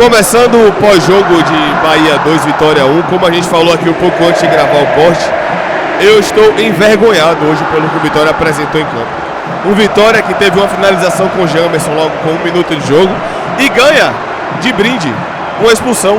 Começando o pós-jogo de Bahia 2, Vitória 1, como a gente falou aqui um pouco antes de gravar o corte, eu estou envergonhado hoje pelo que o Vitória apresentou em campo. O Vitória que teve uma finalização com o Jamerson logo com 1 minuto de jogo e ganha de brinde uma expulsão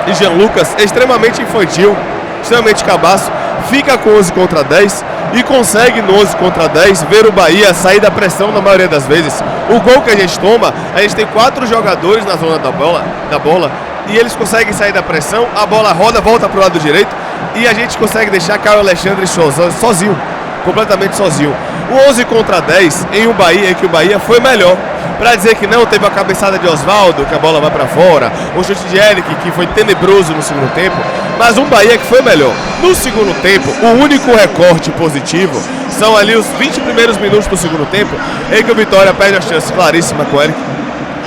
de Jean Lucas, extremamente infantil, extremamente cabaço, fica com 11 contra 10 e consegue no 11 contra 10 ver o Bahia sair da pressão na maioria das vezes. O gol que a gente toma, a gente tem 4 jogadores na zona da bola e eles conseguem sair da pressão, a bola roda, volta para o lado direito e a gente consegue deixar Caio Alexandre sozinho, completamente sozinho. O 11 contra 10 em um Bahia em que o Bahia foi melhor. Para dizer que não, teve a cabeçada de Osvaldo, que a bola vai para fora, o chute de Eric, que foi tenebroso no segundo tempo, mas um Bahia que foi melhor. No segundo tempo, o único recorte positivo são ali os 20 primeiros minutos do segundo tempo, em que o Vitória perde uma chance claríssima com o Eric,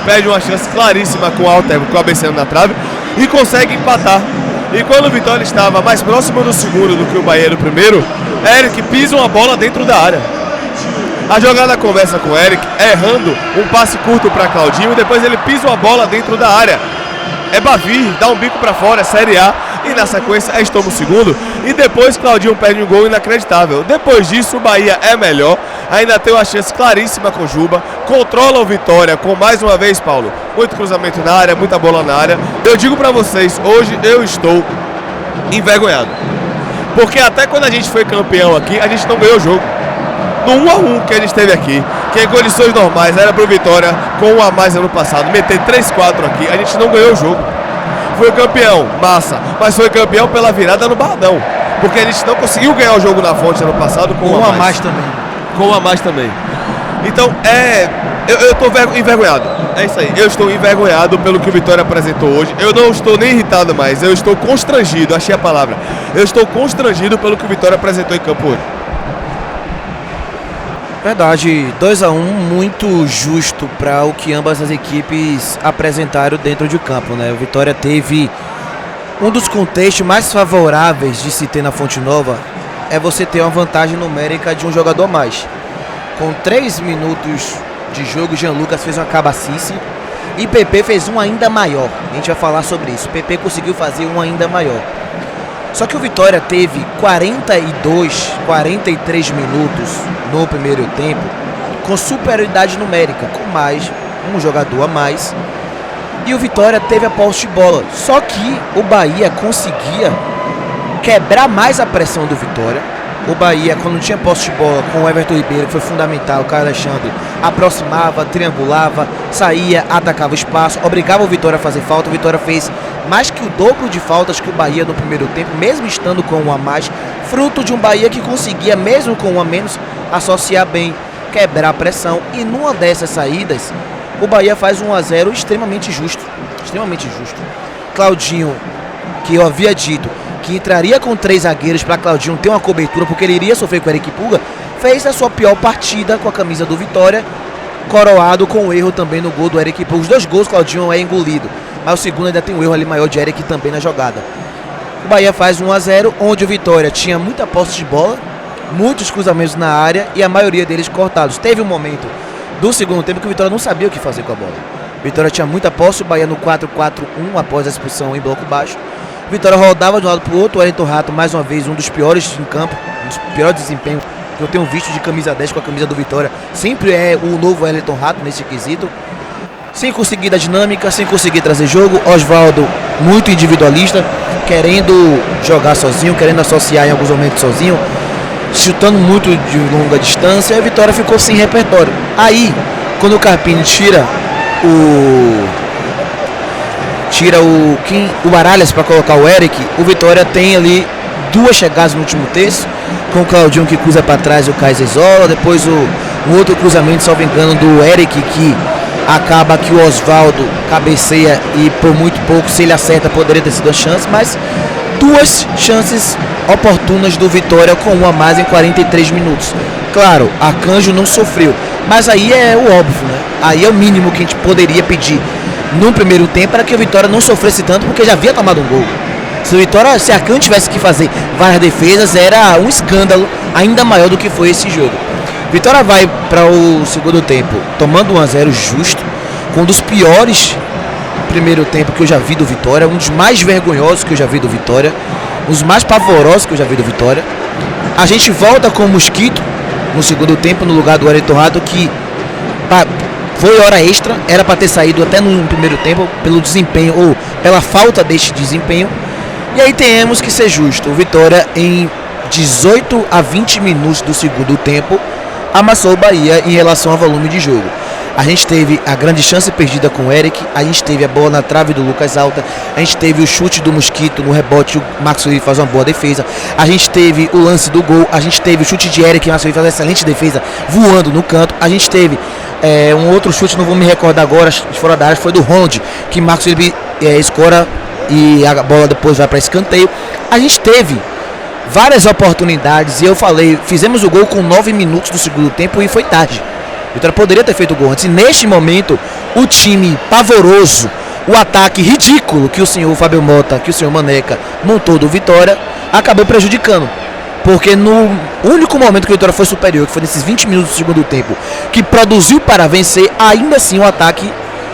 perde uma chance claríssima com o Alter, cabeceando na trave, e consegue empatar. E quando o Vitória estava mais próximo do segundo do que o Bahia do primeiro, Eric pisa uma bola dentro da área. A jogada conversa com o Eric, errando um passe curto para Claudinho, e depois ele pisa uma bola dentro da área. É Bavir, dá um bico para fora, é Série A, e na sequência toma o segundo, e depois Claudinho perde um gol inacreditável. Depois disso o Bahia é melhor, ainda tem uma chance claríssima com o Juba, controla o Vitória com mais uma vez, Paulo, muito cruzamento na área, muita bola na área. Eu digo para vocês, hoje eu estou envergonhado, porque até quando a gente foi campeão aqui, a gente não ganhou o jogo. No 1-1 que a gente teve aqui, que em condições normais era pro Vitória com 1 a mais ano passado, meter 3-4 aqui, a gente não ganhou o jogo. Foi campeão, massa, mas foi campeão pela virada no Bardão, porque a gente não conseguiu ganhar o jogo na Fonte ano passado com 1 a mais também. Com 1 a mais também. Então eu tô envergonhado, é isso aí, eu estou envergonhado pelo que o Vitória apresentou hoje. Eu não estou nem irritado mais, eu estou constrangido, achei a palavra. Eu estou constrangido pelo que o Vitória apresentou em campo hoje. Verdade, 2-1 muito justo para o que ambas as equipes apresentaram dentro de campo, né? O Vitória teve um dos contextos mais favoráveis de se ter na Fonte Nova, é você ter uma vantagem numérica de um jogador a mais. Com 3 minutos de jogo, Jean Lucas fez uma cabacice e PP fez um ainda maior. A gente vai falar sobre isso. PP conseguiu fazer um ainda maior. Só que o Vitória teve 42, 43 minutos no primeiro tempo com superioridade numérica, com mais um jogador a mais. E o Vitória teve a posse de bola. Só que o Bahia conseguia quebrar mais a pressão do Vitória. O Bahia, quando tinha posse de bola com o Everton Ribeiro, que foi fundamental, o Caio Alexandre aproximava, triangulava, saía, atacava o espaço, obrigava o Vitória a fazer falta. O Vitória fez mais que o dobro de faltas que o Bahia no primeiro tempo, mesmo estando com 1 a mais, fruto de um Bahia que conseguia, mesmo com 1 a menos, associar bem, quebrar a pressão. E numa dessas saídas, o Bahia faz 1 a 0 extremamente justo. Extremamente justo. Claudinho, que eu havia dito que entraria com 3 zagueiros para Claudinho ter uma cobertura, porque ele iria sofrer com o Eric Pulga, fez a sua pior partida com a camisa do Vitória, coroado com o erro também no gol do Eric Pulga. Os 2 gols Claudinho é engolido, mas o segundo ainda tem um erro ali maior de Eric também na jogada. O Bahia faz 1 a 0, onde o Vitória tinha muita posse de bola, muitos cruzamentos na área e a maioria deles cortados. Teve um momento do segundo tempo que o Vitória não sabia o que fazer com a bola. O Vitória tinha muita posse, o Bahia no 4-4-1 após a expulsão em bloco baixo. O Vitória rodava de um lado para o outro, o Wellington Rato mais uma vez um dos piores em campo, um dos piores desempenhos que eu tenho visto de camisa 10 com a camisa do Vitória. Sempre é o novo Wellington Rato nesse quesito. Sem conseguir dar dinâmica, sem conseguir trazer jogo. Osvaldo muito individualista, querendo jogar sozinho, querendo associar em alguns momentos sozinho, chutando muito de longa distância. E a Vitória ficou sem repertório. Aí, quando o Carpini tira o Baralhas para colocar o Eric, o Vitória tem ali 2 chegadas no último terço, com o Claudinho que cruza para trás e o Kaiser isola, depois o outro cruzamento, salvo engano, do Eric, que acaba que o Osvaldo cabeceia e por muito pouco, se ele acerta, poderia ter sido a chance, mas 2 chances oportunas do Vitória com 1 a mais em 43 minutos. Claro, Arcanjo não sofreu, mas aí é o óbvio, né? Aí é o mínimo que a gente poderia pedir no primeiro tempo, para que o Vitória não sofresse tanto, porque já havia tomado um gol. Se Arcanjo tivesse que fazer várias defesas, era um escândalo ainda maior do que foi esse jogo. Vitória vai para o segundo tempo tomando 1 a 0 justo, com um dos piores primeiro tempo que eu já vi do Vitória, um dos mais vergonhosos que eu já vi do Vitória, um dos mais pavorosos que eu já vi do Vitória. A gente volta com o Mosquito no segundo tempo, no lugar do Wellington Rato, que foi hora extra, era para ter saído até no primeiro tempo, pelo desempenho, ou pela falta deste desempenho. E aí temos que ser justo, o Vitória em 18 a 20 minutos do segundo tempo amassou o Bahia em relação ao volume de jogo. A gente teve a grande chance perdida com o Eric, a gente teve a bola na trave do Lucas Alta, a gente teve o chute do Mosquito no rebote, o Marcos Felipe faz uma boa defesa, a gente teve o lance do gol, a gente teve o chute de Eric, o Marcos Felipe faz uma excelente defesa voando no canto, a gente teve um outro chute, não vou me recordar agora, de fora da área, foi do Ronde, que Marcos Felipe escora e a bola depois vai para escanteio. A gente teve várias oportunidades e eu falei, fizemos o gol com 9 minutos do segundo tempo e foi tarde. O Vitória poderia ter feito o gol antes. E neste momento, o time pavoroso, o ataque ridículo que o senhor Fábio Mota, que o senhor Maneca montou do Vitória, acabou prejudicando. Porque no único momento que o Vitória foi superior, que foi nesses 20 minutos do segundo tempo, que produziu para vencer, ainda assim o ataque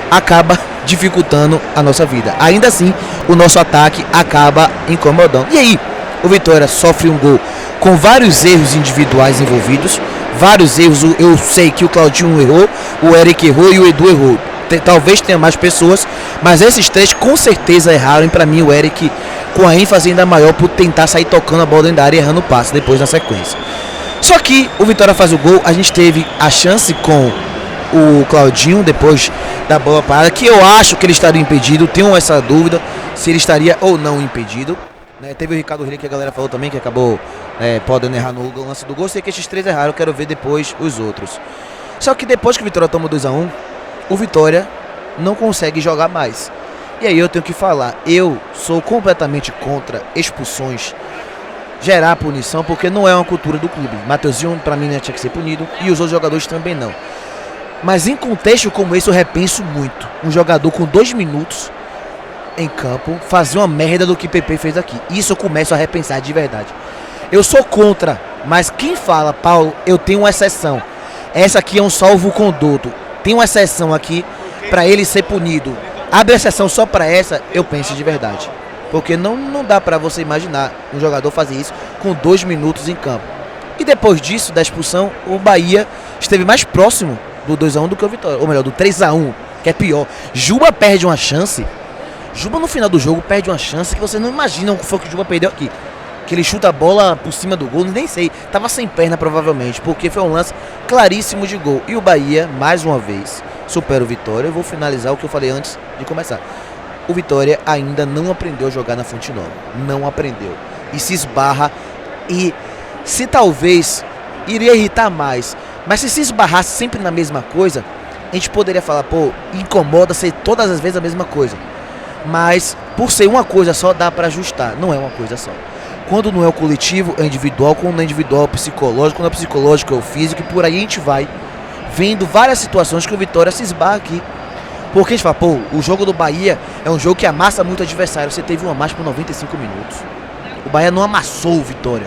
acaba dificultando a nossa vida. Ainda assim, o nosso ataque acaba incomodando. E aí, o Vitória sofre um gol com vários erros individuais envolvidos. Vários erros, eu sei que o Claudinho errou, o Eric errou e o Edu errou. Talvez tenha mais pessoas, mas esses três com certeza erraram. E pra mim o Eric com a ênfase ainda maior por tentar sair tocando a bola dentro da área e errando o passe depois na sequência. Só que o Vitória faz o gol, a gente teve a chance com o Claudinho depois da bola parada, que eu acho que ele estaria impedido, tenho essa dúvida se ele estaria ou não impedido. Teve o Ricardo Rilli, que a galera falou também, que acabou podendo errar no lance do gol. Sei que esses três erraram, eu quero ver depois os outros. Só que depois que o Vitória toma 2-1, o Vitória não consegue jogar mais. E aí eu tenho que falar, eu sou completamente contra expulsões, gerar punição, porque não é uma cultura do clube. Mateuzinho, pra mim, não tinha que ser punido, e os outros jogadores também não. Mas em contexto como esse, eu repenso muito. Um jogador com 2 minutos em campo fazer uma merda do que PP fez aqui. Isso eu começo a repensar de verdade. Eu sou contra, mas quem fala, Paulo, eu tenho uma exceção. Essa aqui é um salvo-conduto. Tem uma exceção aqui para ele ser punido. Abre exceção só para essa, eu penso de verdade. Porque não dá para você imaginar um jogador fazer isso com 2 minutos em campo. E depois disso, da expulsão, o Bahia esteve mais próximo do 2-1 do que o Vitória. Ou melhor, do 3-1, que é pior. Juba perde uma chance. Juba no final do jogo perde uma chance que você não imagina o que foi que o Juba perdeu aqui. Que ele chuta a bola por cima do gol, nem sei. Tava sem perna provavelmente, porque foi um lance claríssimo de gol. E o Bahia, mais uma vez, supera o Vitória. Eu vou finalizar o que eu falei antes de começar. O Vitória ainda não aprendeu a jogar na Fonte Nova. Não aprendeu. E se esbarra. E se talvez iria irritar mais, mas se esbarrasse sempre na mesma coisa, a gente poderia falar, pô, incomoda ser todas as vezes a mesma coisa. Mas por ser uma coisa só, dá para ajustar. Não é uma coisa só. Quando não é o coletivo, é individual. Quando não é individual, é o psicológico. Quando é psicológico, é o físico. E por aí a gente vai vendo várias situações que o Vitória se esbarra aqui. Porque a gente fala, pô, o jogo do Bahia é um jogo que amassa muito o adversário. Você teve um amasso por 95 minutos. O Bahia não amassou o Vitória.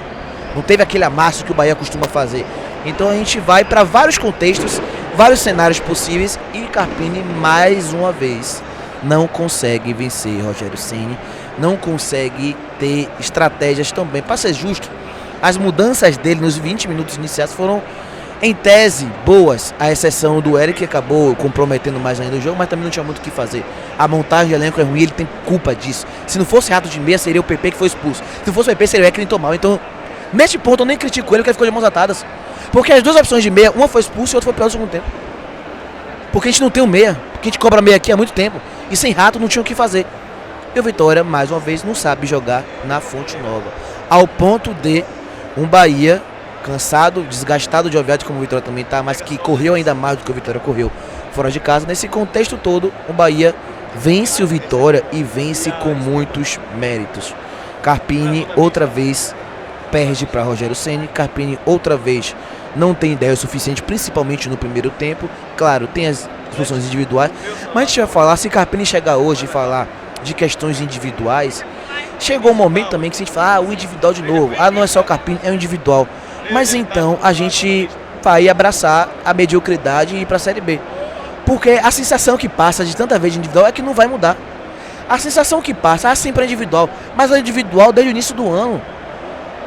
Não teve aquele amasso que o Bahia costuma fazer. Então a gente vai para vários contextos, vários cenários possíveis. E Carpini, mais uma vez, não consegue vencer Rogério Ceni, não consegue ter estratégias também. Para ser justo, as mudanças dele nos 20 minutos iniciais foram, em tese, boas, à exceção do Eric, que acabou comprometendo mais ainda o jogo, mas também não tinha muito o que fazer. A montagem de elenco é ruim, ele tem culpa disso. Se não fosse Rato de Meia, seria o PP que foi expulso. Se não fosse o PP, seria o Ecklinton mal. Então, neste ponto, eu nem critico ele, porque ele ficou de mãos atadas. Porque as duas opções de meia, uma foi expulsa e a outra foi pior no segundo tempo. Porque a gente não tem um meia, porque a gente cobra meia aqui há muito tempo. E sem Rato não tinha o que fazer. E o Vitória, mais uma vez, não sabe jogar na Fonte Nova. Ao ponto de um Bahia cansado, desgastado de Oviato, como o Vitória também está, mas que correu ainda mais do que o Vitória correu fora de casa. Nesse contexto todo, o Bahia vence o Vitória e vence com muitos méritos. Carpini, outra vez, perde para Rogério Ceni. Carpini, outra vez, não tem ideia o suficiente, principalmente no primeiro tempo. Claro, tem as funções individuais, mas a gente vai falar, se Carpini chegar hoje e falar de questões individuais, chegou um momento também que se a gente fala, o individual de novo, não é só o Carpini, é o individual. Mas então a gente vai abraçar a mediocridade e ir para a Série B. Porque a sensação que passa de tanta vez de individual é que não vai mudar. A sensação que passa, sempre é individual, mas é individual desde o início do ano.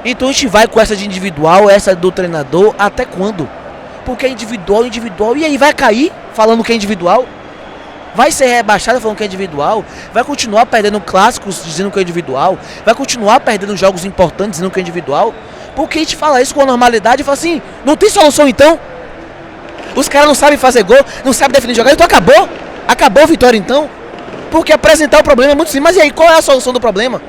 Então a gente vai com essa de individual, essa do treinador, até quando? Porque é individual, e aí vai cair falando que é individual? Vai ser rebaixado falando que é individual? Vai continuar perdendo clássicos dizendo que é individual? Vai continuar perdendo jogos importantes dizendo que é individual? Porque a gente fala isso com a normalidade e fala assim, não tem solução então? Os caras não sabem fazer gol, não sabem definir jogar, então acabou? Acabou a vitória então? Porque apresentar o problema é muito simples. Mas e aí, qual é a solução do problema?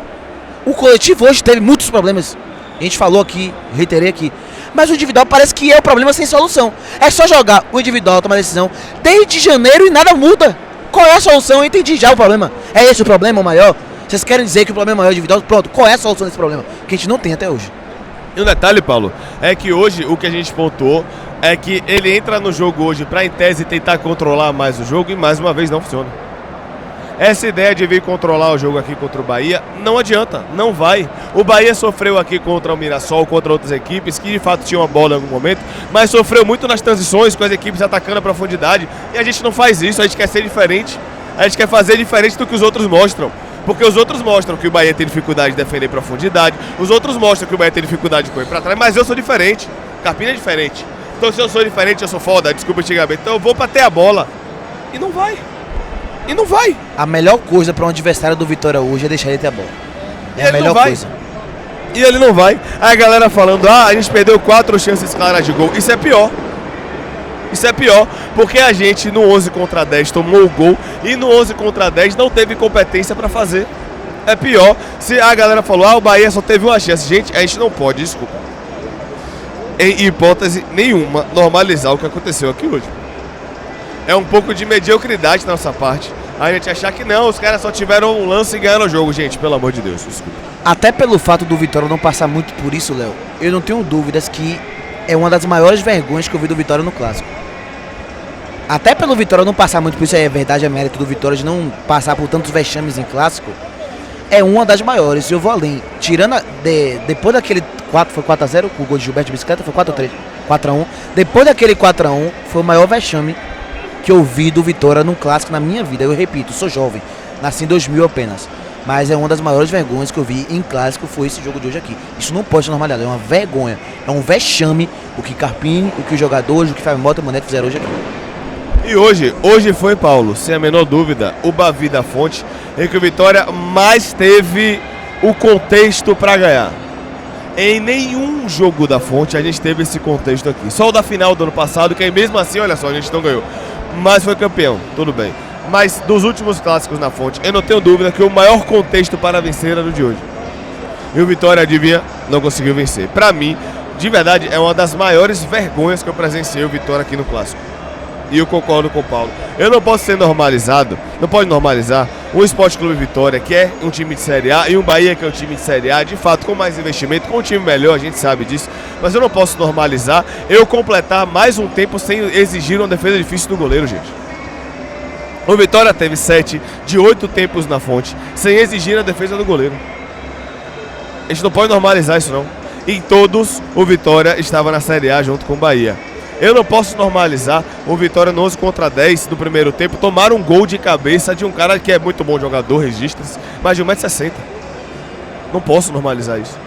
O coletivo hoje teve muitos problemas. A gente falou aqui, reiterei aqui. Mas o individual parece que é o problema sem solução. É só jogar o individual, tomar decisão desde janeiro e nada muda. Qual é a solução? Eu entendi já o problema. É esse o problema maior? Vocês querem dizer que o problema maior é o individual? Pronto, qual é a solução desse problema? Que a gente não tem até hoje. E um detalhe, Paulo, é que hoje o que a gente pontuou é que ele entra no jogo hoje para, em tese, tentar controlar mais o jogo e mais uma vez não funciona. Essa ideia de vir controlar o jogo aqui contra o Bahia não adianta, não vai. O Bahia sofreu aqui contra o Mirassol, contra outras equipes que de fato tinham a bola em algum momento, mas sofreu muito nas transições com as equipes atacando a profundidade. E a gente não faz isso, a gente quer ser diferente, a gente quer fazer diferente do que os outros mostram. Porque os outros mostram que o Bahia tem dificuldade de defender profundidade, os outros mostram que o Bahia tem dificuldade de correr para trás, mas eu sou diferente, Carpini é diferente. Então se eu sou diferente, eu sou foda, desculpa antigamente, então eu vou para ter a bola. E não vai. E não vai. A melhor coisa para um adversário do Vitória hoje é deixar ele ter a bola. É a melhor coisa. E ele não vai. Aí a galera falando, a gente perdeu 4 chances claras de gol. Isso é pior. Isso é pior, porque a gente no 11 contra 10 tomou o gol e no 11 contra 10 não teve competência para fazer. É pior se a galera falou, o Bahia só teve uma chance. Gente, a gente não pode, desculpa, em hipótese nenhuma, normalizar o que aconteceu aqui hoje. É um pouco de mediocridade da nossa parte a gente achar que não, os caras só tiveram um lance e ganharam o jogo. Gente, pelo amor de Deus, desculpa. Até pelo fato do Vitória não passar muito por isso, Léo, eu não tenho dúvidas que é uma das maiores vergonhas que eu vi do Vitória no Clássico. Até pelo Vitória não passar muito por isso, é verdade, é mérito do Vitória de não passar por tantos vexames em Clássico, é uma das maiores. Eu vou além, tirando depois daquele 4, foi 4x0 com o gol de Gilberto de bicicleta, foi 4x3, 4x1, depois daquele 4x1 foi o maior vexame que eu vi do Vitória num Clássico na minha vida. Eu repito, sou jovem, nasci em 2000 apenas, mas é uma das maiores vergonhas que eu vi em Clássico, foi esse jogo de hoje aqui. Isso não pode ser normalizado, é uma vergonha, é um vexame o que Carpini, o que os jogadores, o que Fábio Mota e o Maneto fizeram hoje aqui. E hoje foi, Paulo, sem a menor dúvida, o Bavi da Fonte, em que o Vitória mais teve o contexto para ganhar. Em nenhum jogo da Fonte a gente teve esse contexto aqui. Só o da final do ano passado, que aí mesmo assim, olha só, a gente não ganhou. Mas foi campeão, tudo bem. Mas dos últimos clássicos na Fonte, eu não tenho dúvida que o maior contexto para vencer era o de hoje. E o Vitória, adivinha, não conseguiu vencer. Para mim, de verdade, é uma das maiores vergonhas que eu presenciei o Vitória aqui no Clássico. E eu concordo com o Paulo. Eu não posso ser normalizado, não pode normalizar um Sport Clube Vitória, que é um time de Série A, e um Bahia, que é um time de Série A, de fato, com mais investimento, com um time melhor, a gente sabe disso. Mas eu não posso normalizar eu completar mais um tempo sem exigir uma defesa difícil do goleiro, gente. O Vitória teve 7 de 8 tempos na Fonte, sem exigir a defesa do goleiro. A gente não pode normalizar isso, não. Em todos, o Vitória estava na Série A junto com o Bahia. Eu não posso normalizar o Vitória no 11 contra 10 no primeiro tempo tomar um gol de cabeça de um cara que é muito bom jogador, registra-se, mas de 1,60 m. Não posso normalizar isso.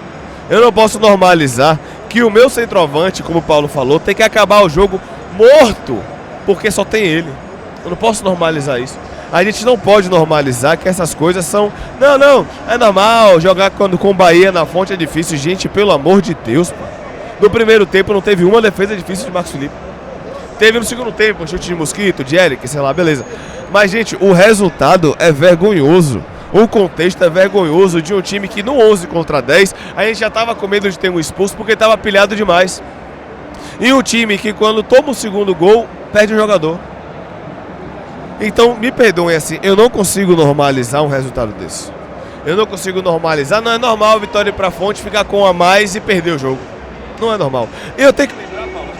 Eu não posso normalizar que o meu centroavante, como o Paulo falou, tem que acabar o jogo morto, porque só tem ele. Eu não posso normalizar isso. A gente não pode normalizar que essas coisas são... Não, é normal jogar quando com o Bahia na Fonte é difícil. Gente, pelo amor de Deus, pô. No primeiro tempo não teve uma defesa difícil de Marcos Felipe. Teve no segundo tempo um chute de Mosquito, de Eric, sei lá, beleza. Mas, gente, o resultado é vergonhoso. O contexto é vergonhoso de um time que no 11 contra 10 a gente já estava com medo de ter um expulso porque estava pilhado demais. E um time que quando toma o segundo gol, perde um jogador. Então, me perdoem assim, eu não consigo normalizar um resultado desse. Eu não consigo normalizar, não é normal a Vitória ir pra Fonte, ficar com um a mais e perder o jogo. Não é normal. Eu tenho que lembrar, Paulo,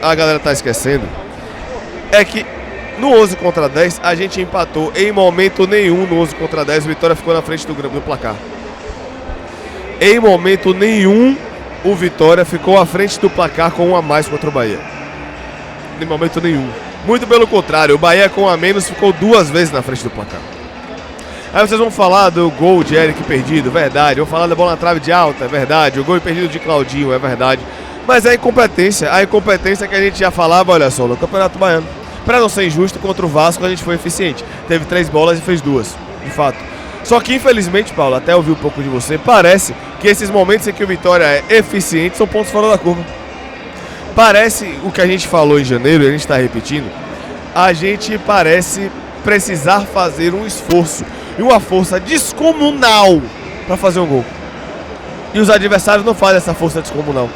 a galera tá esquecendo, é que no 11 contra 10 a gente empatou em momento nenhum. No 11 contra 10 o Vitória ficou na frente do placar. Em momento nenhum o Vitória ficou à frente do placar com um a mais contra o Bahia. Em momento nenhum. Muito pelo contrário, o Bahia com a menos ficou 2 vezes na frente do placar. Aí vocês vão falar do gol de Eric perdido, verdade. Vão falar da bola na trave de Alta, é verdade. O gol perdido de Claudinho, é verdade. Mas é a incompetência que a gente já falava, olha só, no Campeonato Baiano. Para não ser injusto, contra o Vasco a gente foi eficiente. Teve 3 bolas e fez 2, de fato. Só que infelizmente, Paulo, até ouvi um pouco de você, parece que esses momentos em que o Vitória é eficiente são pontos fora da curva. Parece o que a gente falou em janeiro, e a gente está repetindo, a gente parece precisar fazer um esforço e uma força descomunal para fazer um gol. E os adversários não fazem essa força descomunal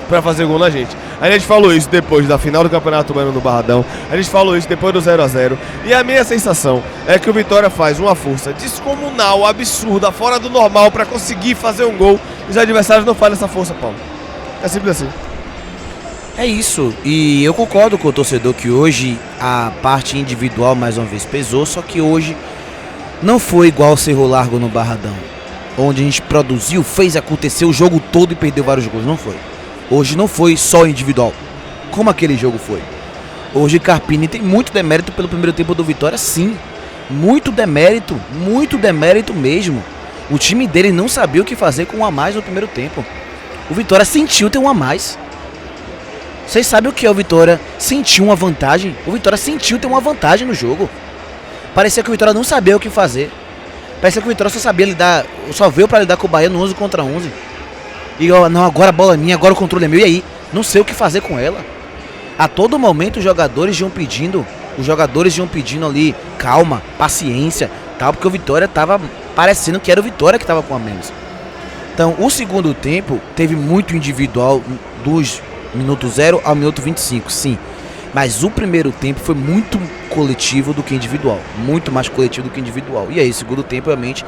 para fazer gol na gente. A gente falou isso depois da final do Campeonato Baiano no Barradão, a gente falou isso depois do 0-0, e a minha sensação é que o Vitória faz uma força descomunal, absurda, fora do normal para conseguir fazer um gol, e os adversários não fazem essa força, Paulo. É simples assim. É isso, e eu concordo com o torcedor que hoje a parte individual mais uma vez pesou, só que hoje não foi igual o Cerro Largo no Barradão, onde a gente produziu, fez acontecer o jogo todo e perdeu vários gols, não foi. Hoje não foi só individual, como aquele jogo foi. Hoje Carpini tem muito demérito pelo primeiro tempo do Vitória, sim, muito demérito mesmo. O time dele não sabia o que fazer com um a mais no primeiro tempo. O Vitória sentiu ter um a mais. Vocês sabem o que é o Vitória sentir uma vantagem? O Vitória sentiu ter uma vantagem no jogo. Parecia que o Vitória não sabia o que fazer. Parecia que o Vitória só sabia lidar, só veio para lidar com o Bahia no 11 contra 11. E não, agora a bola é minha, agora o controle é meu, e aí? Não sei o que fazer com ela. A todo momento os jogadores iam pedindo ali calma, paciência, tal, porque o Vitória tava parecendo que era o Vitória que tava com a menos. Então, o segundo tempo teve muito individual dos minuto 0 ao minuto 25, sim. Mas o primeiro tempo foi muito coletivo do que individual. Muito mais coletivo do que individual. E aí, o segundo tempo, realmente,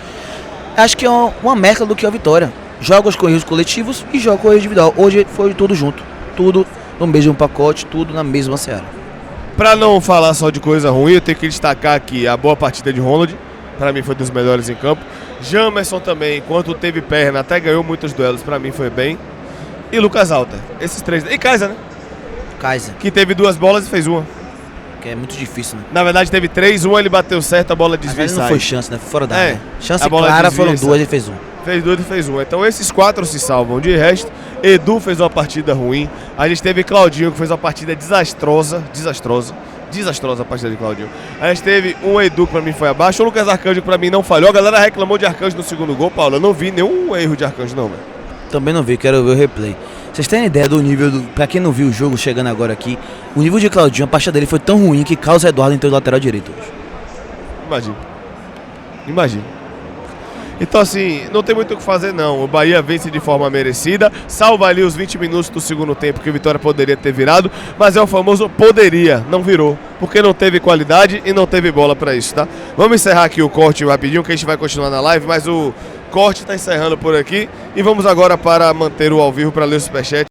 acho que é uma mescla do que é a Vitória. Jogos com erros coletivos e jogos com erros individual. Hoje foi tudo junto. Tudo no mesmo pacote, tudo na mesma seara. Pra não falar só de coisa ruim, eu tenho que destacar aqui a boa partida de Ronald. Pra mim foi dos melhores em campo. Jamerson também, enquanto teve perna, até ganhou muitos duelos. Pra mim foi bem. E Lucas Alta, esses 3. E Kaiser, né? Kaiser. Que teve 2 bolas e fez uma. Que é muito difícil, né? Na verdade teve 3, uma ele bateu certo, a bola desvia e sai. Não foi chance, né? Foi fora da área. Chance bola clara desvia, foram 2 e ele fez 1. Fez 2 e fez 1. Então esses 4 se salvam. De resto, Edu fez uma partida ruim. A gente teve Claudinho que fez uma partida desastrosa a partida de Claudinho. A gente teve um Edu que pra mim foi abaixo, o Lucas Arcanjo que pra mim não falhou. A galera reclamou de Arcanjo no segundo gol, Paulo. Eu não vi nenhum erro de Arcanjo não, velho. Também não vi, quero ver o replay. Vocês têm ideia do nível do... Pra quem não viu o jogo chegando agora aqui, o nível de Claudinho, a partida dele foi tão ruim que Carlos Eduardo entrou do lateral direito hoje. Imagina. Então assim, não tem muito o que fazer não. O Bahia vence de forma merecida, salva ali os 20 minutos do segundo tempo que o Vitória poderia ter virado, mas é o famoso poderia, não virou, porque não teve qualidade e não teve bola pra isso, tá? Vamos encerrar aqui o corte rapidinho, que a gente vai continuar na live, mas o corte tá encerrando por aqui e vamos agora para manter o ao vivo para ler o superchat.